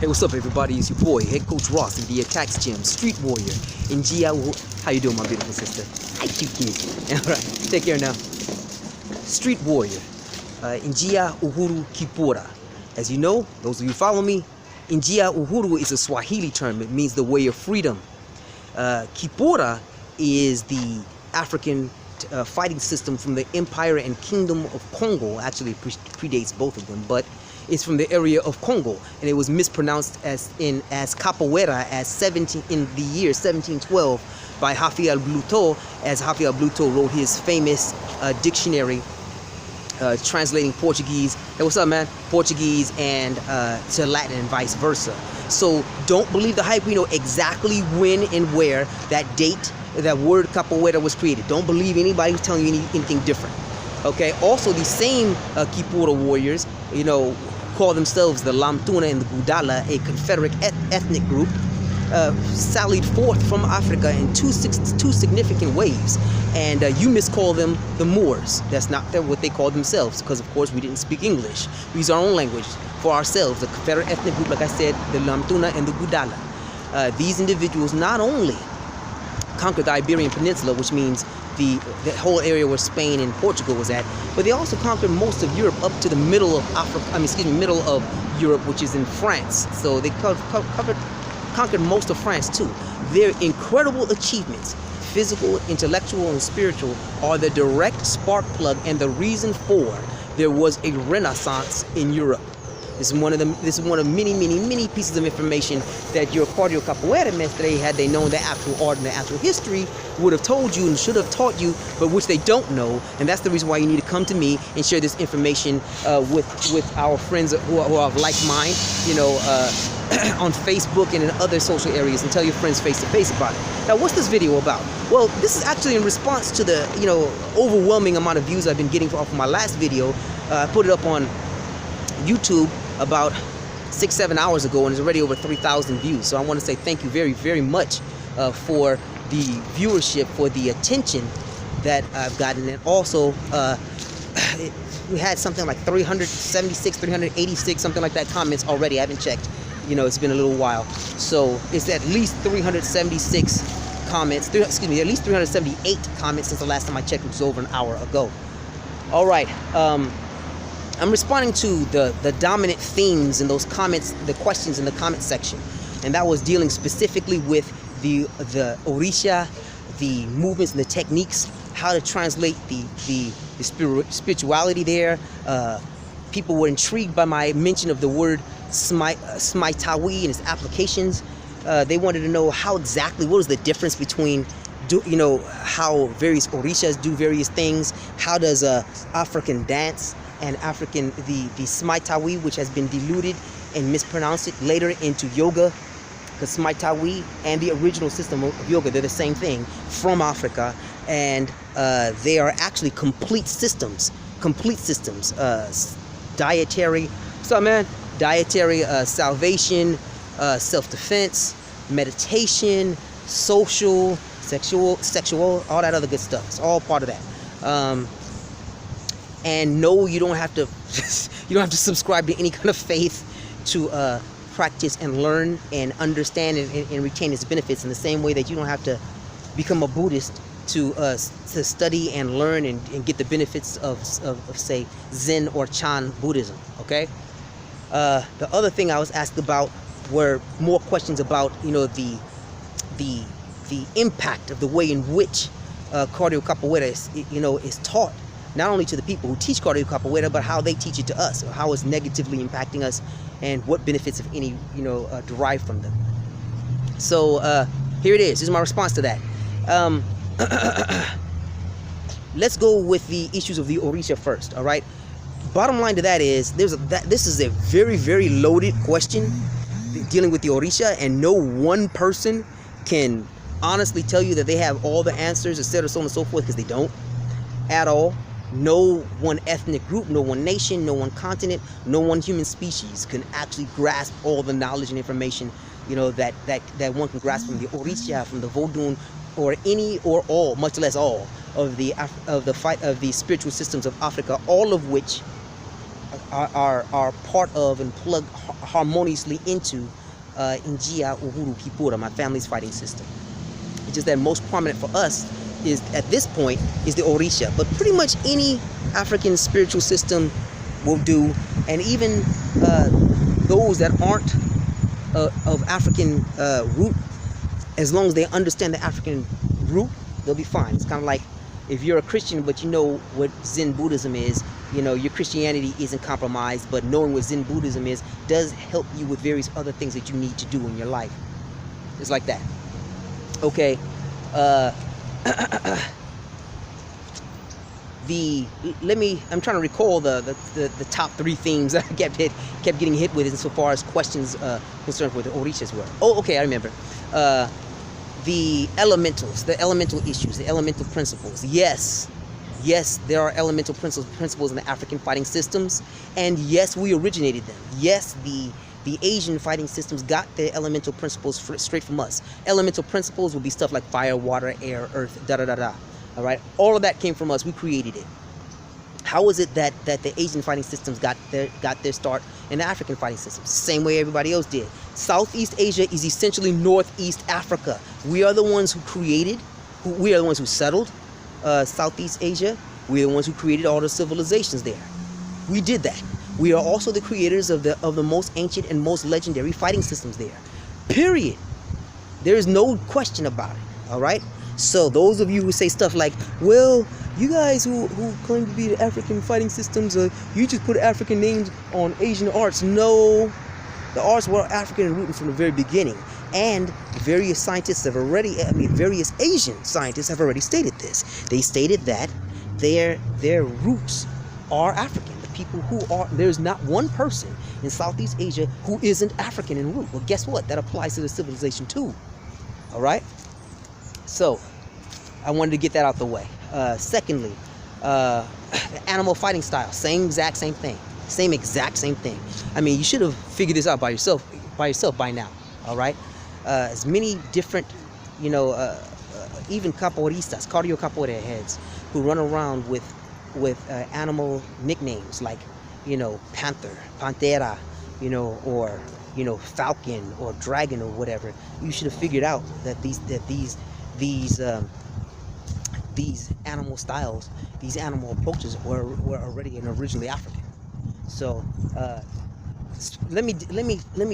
Hey, what's up, everybody? It's your boy, Head Coach Ross of the ATACX Gym, Street Warrior, Njia Uhuru. How you doing, my beautiful sister? Hi, cute kid. All right, take care now. Street Warrior, Njia Uhuru Kipura. As you know, those of you who follow me, Njia Uhuru is a Swahili term. It means the way of freedom. Kipura is the African fighting system from the Empire and Kingdom of Congo. Actually, it predates both of them, but it's from the area of Congo, and it was mispronounced as CAPOEIRA in the year 1712 by Raphael Bluto, as Raphael Bluto wrote his famous dictionary translating Portuguese. Hey, what's up, man? Portuguese and to Latin and vice versa. So don't believe the hype. We know exactly when and where that date, that word capoeira was created. Don't believe anybody who's telling you anything different. Okay. Also, the same Kipura warriors, call themselves the Lamtuna and the Gudala, a Confederate ethnic group, sallied forth from Africa in two significant waves. And you miscall them the Moors. That's not what they call themselves, because of course we didn't speak English. We use our own language for ourselves. The Confederate ethnic group, like I said, the Lamtuna and the Gudala. These individuals not only conquered the Iberian Peninsula, which means the whole area where Spain and Portugal was at, but they also conquered most of Europe up to the middle of Africa. Middle of Europe, which is in France. So they conquered most of France too. Their incredible achievements, physical, intellectual, and spiritual, are the direct spark plug and the reason for there was a renaissance in Europe. This is one of many pieces of information that your cardio capoeira mestre, had they known the actual art and the actual history, would have told you and should have taught you, but which they don't know. And that's the reason why you need to come to me and share this information with our friends who are of like mind, on Facebook and in other social areas, and tell your friends face to face about it. Now, what's this video about? Well, this is actually in response to the overwhelming amount of views I've been getting off of my last video. I put it up on YouTube about 6-7 hours ago, and it's already over 3,000 views. So I want to say thank you very much for the viewership, for the attention that I've gotten. And also we had something like 376, 386, something like that, comments already. I haven't checked. It's been a little while. So it's at least 376 comments, at least 378 comments since the last time I checked, which was over an hour ago. All right. I'm responding to the dominant themes in those comments, the questions in the comment section. And that was dealing specifically with the Orisha, the movements and the techniques, how to translate the spirituality there. People were intrigued by my mention of the word Smaitawi and its applications. They wanted to know what was the difference between how various Orishas do various things. How does African dance and the Smaitawi, which has been diluted and mispronounced it later into yoga, because Smaitawi and the original system of yoga, they're the same thing, from Africa, and they are actually complete systems, dietary, what's up, man? Dietary, salvation, self-defense, meditation, social, sexual, all that other good stuff. It's all part of that. And no, you don't have to subscribe to any kind of faith to practice and learn and understand and retain its benefits, in the same way that you don't have to become a Buddhist to study and learn and get the benefits of say Zen or Chan Buddhism. Okay. The other thing I was asked about were more questions about the impact of the way in which cardio capoeira is taught, not only to the people who teach cardio capoeira, but how they teach it to us, or how it's negatively impacting us, and what benefits, if any, derive from them. So here it is. This is my response to that. Let's go with the issues of the Orisha first. All right. Bottom line to that is this is a very loaded question dealing with the Orisha, and no one person can honestly tell you that they have all the answers, etc., so on and so forth, because they don't at all. No one ethnic group, no one nation, no one continent, no one human species can actually grasp all the knowledge and information, that one can grasp from the Orisha, from the Vodun, or any or all, much less all, of the spiritual systems of Africa, all of which are part of and plug harmoniously into Njia Uhuru Kipura, my family's fighting system. It's just that most prominent for us is, at this point, is the Orisha. But pretty much any African spiritual system will do, and even those that aren't of African root, as long as they understand the African root, they'll be fine. It's kind of like if you're a Christian but you know what Zen Buddhism is, you know, your Christianity isn't compromised, but knowing what Zen Buddhism is does help you with various other things that you need to do in your life. It's like that. Okay. I'm trying to recall the top 3 themes that I kept getting hit with insofar as questions concerned with the Orishas were. Oh, okay, I remember. The elementals, the elemental issues, the elemental principles. Yes, there are elemental principles in the African fighting systems, and yes, we originated them. Yes, the Asian fighting systems got their elemental principles straight from us. Elemental principles would be stuff like fire, water, air, earth, da-da-da-da. All right? All of that came from us. We created it. How is it that the Asian fighting systems got their start in the African fighting systems? Same way everybody else did. Southeast Asia is essentially Northeast Africa. We are the ones who created, we are the ones who settled Southeast Asia. We are the ones who created all the civilizations there. We did that. We are also the creators of the most ancient and most legendary fighting systems there. Period. There is no question about it. All right? So those of you who say stuff like, well, you guys who claim to be the African fighting systems, you just put African names on Asian arts. No, the arts were African and rooted from the very beginning. And various scientists have already, various Asian scientists have already stated this. They stated that their roots are African. People who are, there's not one person in Southeast Asia who isn't African in root. Well, guess what? That applies to the civilization too. All right? So, I wanted to get that out the way. Secondly, the animal fighting style. Same exact same thing. I mean, you should have figured this out by yourself by now. All right? As many different, even capoeiristas, cardio capoeira heads, who run around with animal nicknames like, panther, pantera, or falcon or dragon or whatever. You should have figured out that these animal styles, these animal approaches were already and originally African. So let me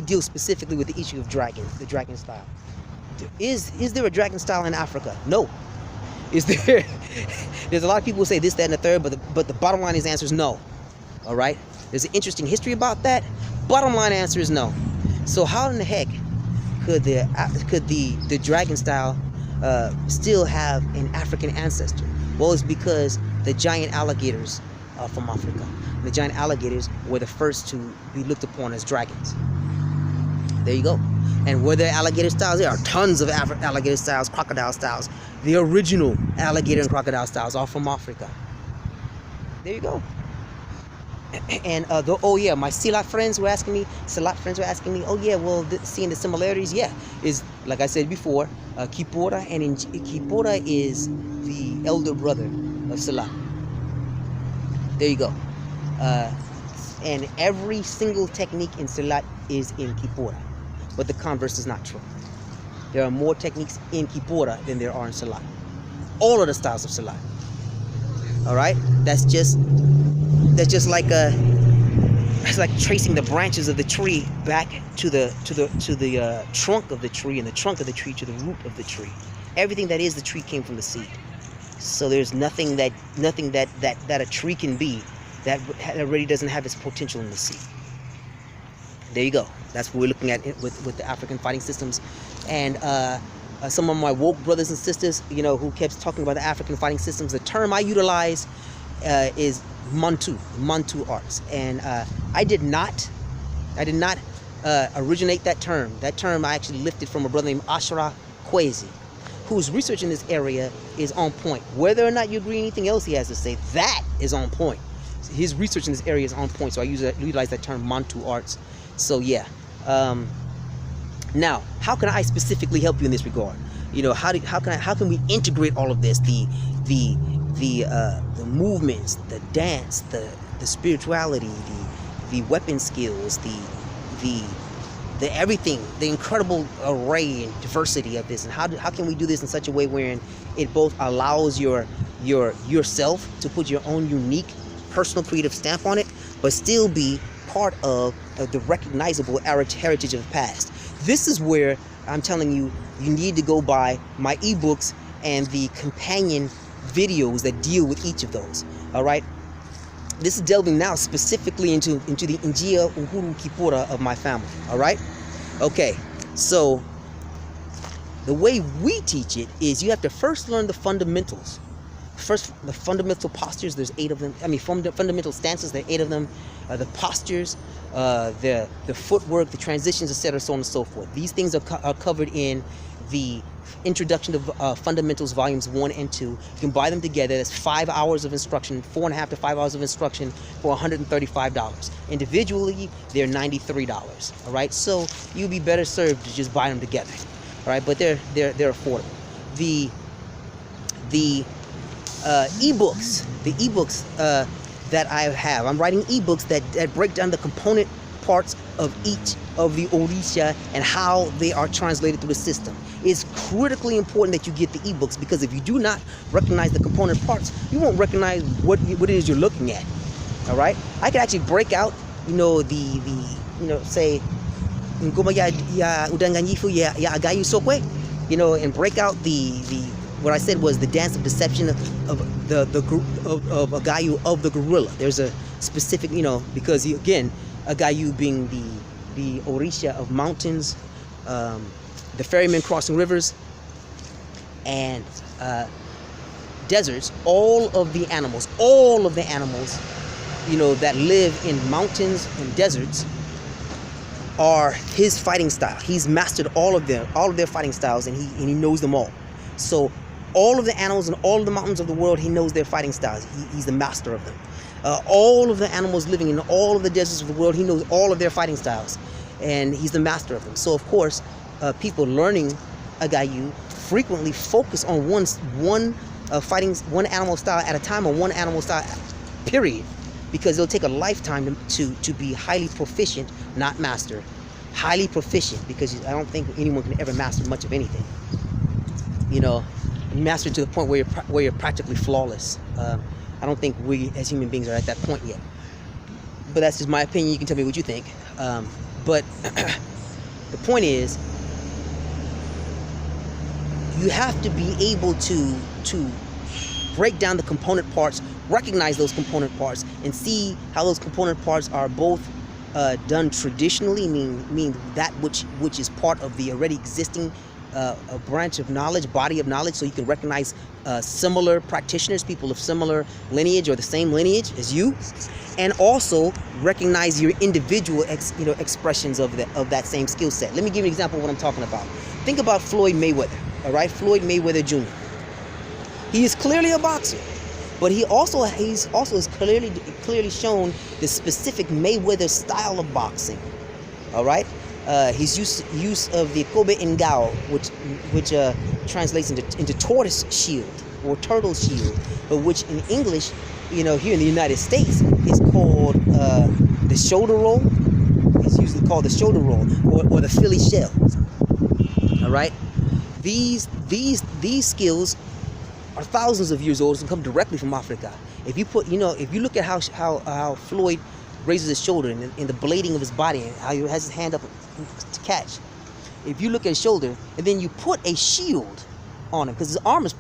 deal specifically with the issue of the dragon style. Is there a dragon style in Africa? No. Is there? There's a lot of people who say this, that, and the third, but the bottom line is the answer is no. All right? There's an interesting history about that. Bottom line answer is no. So how in the heck could the dragon style still have an African ancestor? Well, it's because the giant alligators are from Africa. The giant alligators were the first to be looked upon as dragons. There you go. And were there alligator styles? There are tons of alligator styles, crocodile styles. The original alligator and crocodile styles are from Africa. There you go. And oh yeah, my Silat friends were asking me, oh yeah, well, seeing the similarities, yeah, is like I said before, Kipura, and Kipura is the elder brother of Silat. There you go. And every single technique in Silat is in Kipura. But the converse is not true. There are more techniques in Kipura than there are in Silat. All of the styles of Silat. All right, that's just like it's like tracing the branches of the tree back to the trunk of the tree, and the trunk of the tree to the root of the tree. Everything that is the tree came from the seed. So there's nothing that a tree can be that already doesn't have its potential in the seed. There you go. That's what we're looking at with the African fighting systems. And some of my woke brothers and sisters, who kept talking about the African fighting systems, the term I utilize is Mantu arts. And I did not originate that term. That term I actually lifted from a brother named Ashra Kwesi, whose research in this area is on point. Whether or not you agree with anything else he has to say, that is on point. His research in this area is on point, so I utilize that term Mantu arts. So yeah. Now, how can I specifically help you in this regard? How can we integrate all of this? The movements, the dance, the spirituality, the weapon skills, the everything, the incredible array and diversity of this, and how can we do this in such a way wherein it both allows yourself to put your own unique personal creative stamp on it, but still be part of the recognizable heritage of the past. This is where I'm telling you, you need to go buy my ebooks and the companion videos that deal with each of those. All right. This is delving now specifically into the Njia Uhuru Kipura of my family. All right. Okay. So the way we teach it is you have to first learn the fundamentals. First, the fundamental postures. There's 8 of them. I mean, fundamental stances. There are 8 of them. The postures, the footwork, the transitions, etc., so on and so forth. These things are covered in the Introduction to Fundamentals Volumes 1 and 2. You can buy them together. That's 5 hours of instruction, 4.5 to 5 hours of instruction for $135. Individually, they're $93. All right, so you'd be better served to just buy them together. All right, but they're affordable. The ebooks that I have, I'm writing ebooks that break down the component parts of each of the Orisha and how they are translated through the system. It's critically important that you get the ebooks, because if you do not recognize the component parts, you won't recognize what it is you're looking at. All right, I could actually break out, say, and break out the what I said was the dance of deception of the group of Agayu of the gorilla. There's a specific, because again, Agayu being the Orisha of mountains, the ferrymen crossing rivers, and deserts. All of the animals, that live in mountains and deserts are his fighting style. He's mastered all of their fighting styles, and he knows them all. So all of the animals and all of the mountains of the world, he knows their fighting styles. He's the master of them. All of the animals living in all of the deserts of the world, he knows all of their fighting styles, and he's the master of them. So of course, people learning Agayu frequently focus on one animal style at a time, or one animal style period, because it'll take a lifetime to be highly proficient, not master. Highly proficient, because I don't think anyone can ever master much of anything. Master to the point where you're practically flawless. I don't think we as human beings are at that point yet. But that's just my opinion. You can tell me what you think. But the point is, you have to be able to break down the component parts, recognize those component parts, and see how those component parts are both done traditionally, mean that which is part of the already existing a branch of knowledge, body of knowledge, so you can recognize similar practitioners, people of similar lineage or the same lineage as you, and also recognize your individual expressions of that same skill set. Let me give you an example of what I'm talking about. Think about Floyd Mayweather. All right, Floyd Mayweather Jr. He is clearly a boxer, but he's also clearly shown the specific Mayweather style of boxing. All right. His use of the Kobe Ngao, which translates into tortoise shield or turtle shield, but which in English, here in the United States, is called the shoulder roll. It's usually called the shoulder roll or the Philly shell. All right, these skills are thousands of years old and come directly from Africa. If you look at how Floyd raises his shoulder and the blading of his body and how he has his hand up to catch. If you look at his shoulder and then you put a shield on him, because his arm is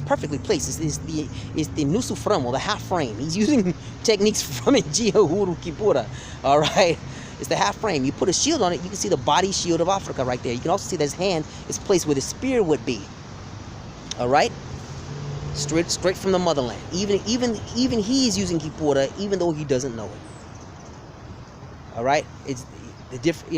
perfectly placed. It's the nusu framo, the half frame. He's using techniques from Njia Uhuru Kipura. All right, it's the half frame. You put a shield on it, you can see the body shield of Africa right there. You can also see that his hand is placed where the spear would be. All right. Straight from the motherland. Even he is using Kipura, even though he doesn't know it. All right, it's the different.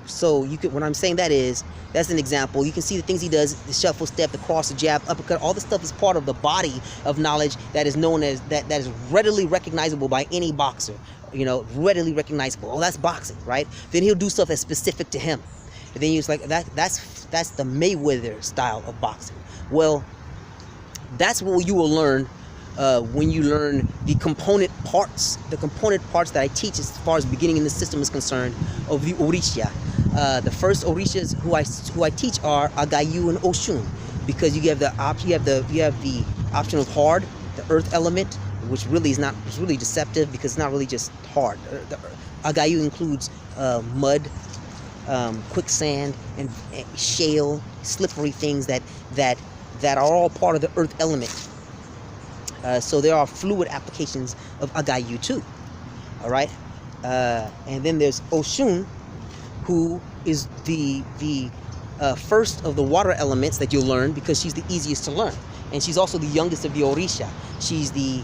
So you could. When I'm saying that's an example. You can see the things he does: the shuffle step, the cross, the jab, uppercut. All this stuff is part of the body of knowledge that is known as that is readily recognizable by any boxer. Readily recognizable. Oh, that's boxing, right? Then he'll do stuff that's specific to him, and then he's like that. That's the Mayweather style of boxing. Well, that's what you will learn when you learn the component parts that I teach as far as beginning in the system is concerned of the Orisha. The first Orishas who I teach are Agayu and Oshun, because you have the option of hard, the earth element, which really is not, it's really deceptive because it's not really just hard. The Agayu includes mud, quicksand, and shale, slippery things that are all part of the earth element. So there are fluid applications of Agayu too. All right, and then there's Oshun, who is the first of the water elements that you'll learn because she's the easiest to learn, and she's also the youngest of the Orisha. She's the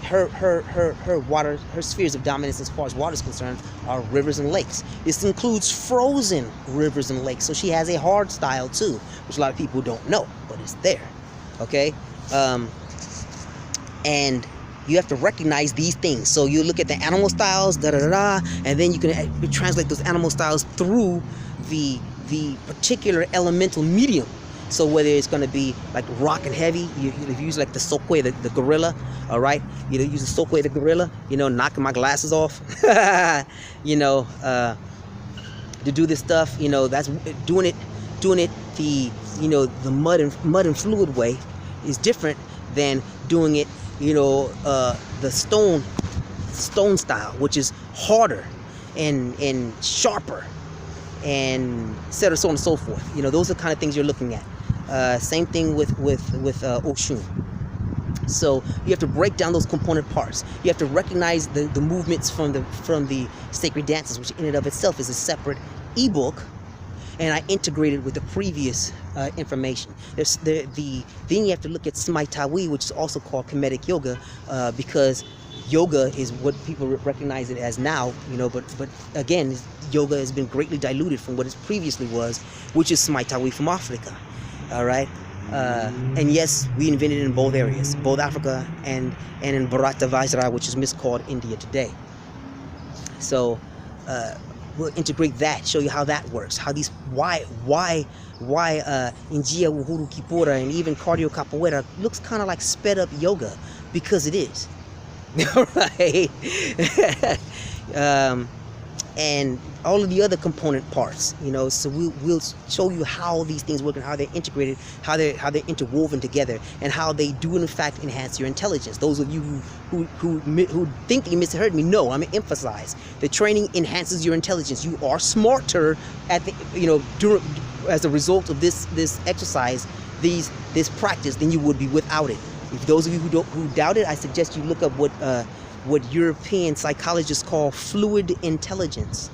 her spheres of dominance as far as water is concerned are rivers and lakes. This includes frozen rivers and lakes. So she has a hard style too, which a lot of people don't know, but it's there. Okay, and you have to recognize these things. So you look at the animal styles, and then you can translate those animal styles through the particular elemental medium. So whether it's going to be like rock and heavy, you use like the Sokwe, the gorilla, all right? You use the Sokwe, the gorilla, knocking my glasses off, to do this stuff, that's doing it the mud and fluid way is different than doing it, the stone style, which is harder and sharper, and so on and so forth. Those are the kind of things you're looking at. Same thing with Oshun. So you have to break down those component parts. You have to recognize the movements from the sacred dances, which in and of itself is a separate ebook, and I integrated with the previous information. Then you have to look at Smaitawi, which is also called Kemetic yoga, because yoga is what people recognize it as now, but again, yoga has been greatly diluted from what it previously was, which is Smaitawi from Africa. All right, and yes, we invented it in both areas, both Africa and in Bharata Vajra, which is miscalled India today. So we'll integrate that, show you how that works, how these why Njia Uhuru Kipura and even cardio capoeira looks kind of like sped up yoga, because it is. All right. And all of the other component parts, so we'll show you how these things work and how they're integrated, how they're interwoven together, and how they do in fact enhance your intelligence. Those of you who think you misheard me, no, I'm gonna emphasize the training enhances your intelligence. You are smarter at the as a result of this exercise, this practice, than you would be without it. If those of you who doubt it, I suggest you look up what European psychologists call fluid intelligence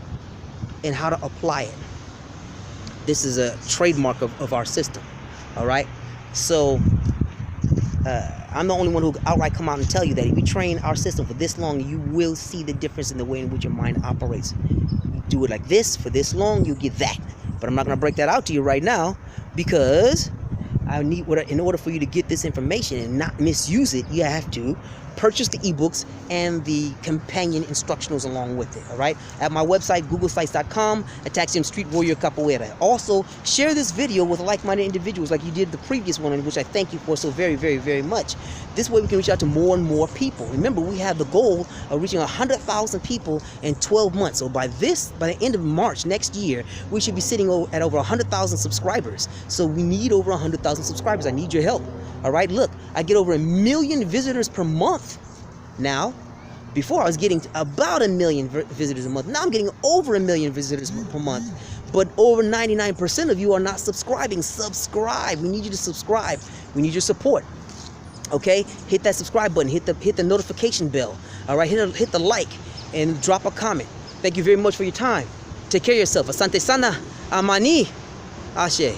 and how to apply it. This is a trademark of our system. All right, so I'm the only one who outright come out and tell you that if you train our system for this long, you will see the difference in the way in which your mind operates. You do it like this for this long, you get that. But I'm not going to break that out to you right now, because in order for you to get this information and not misuse it, you have to purchase the ebooks and the companion instructionals along with it. All right, at my website, googlesites.com, ATACX Street Warrior Capoeira. Also, share this video with like-minded individuals like you did the previous one, in which I thank you for so very, very, very much. This way we can reach out to more and more people. Remember, we have the goal of reaching 100,000 people in 12 months. So by the end of March next year, we should be sitting at over 100,000 subscribers. So we need over 100,000 subscribers. I need your help. All right, look, I get over 1 million visitors per month now. Before, I was getting about 1 million visitors a month. Now I'm getting over 1 million visitors per month. But over 99% of you are not subscribing. Subscribe. We need you to subscribe. We need your support. Okay, hit that subscribe button. Hit the notification bell. All right, hit the like and drop a comment. Thank you very much for your time. Take care of yourself. Asante sana. Amani. Ashe.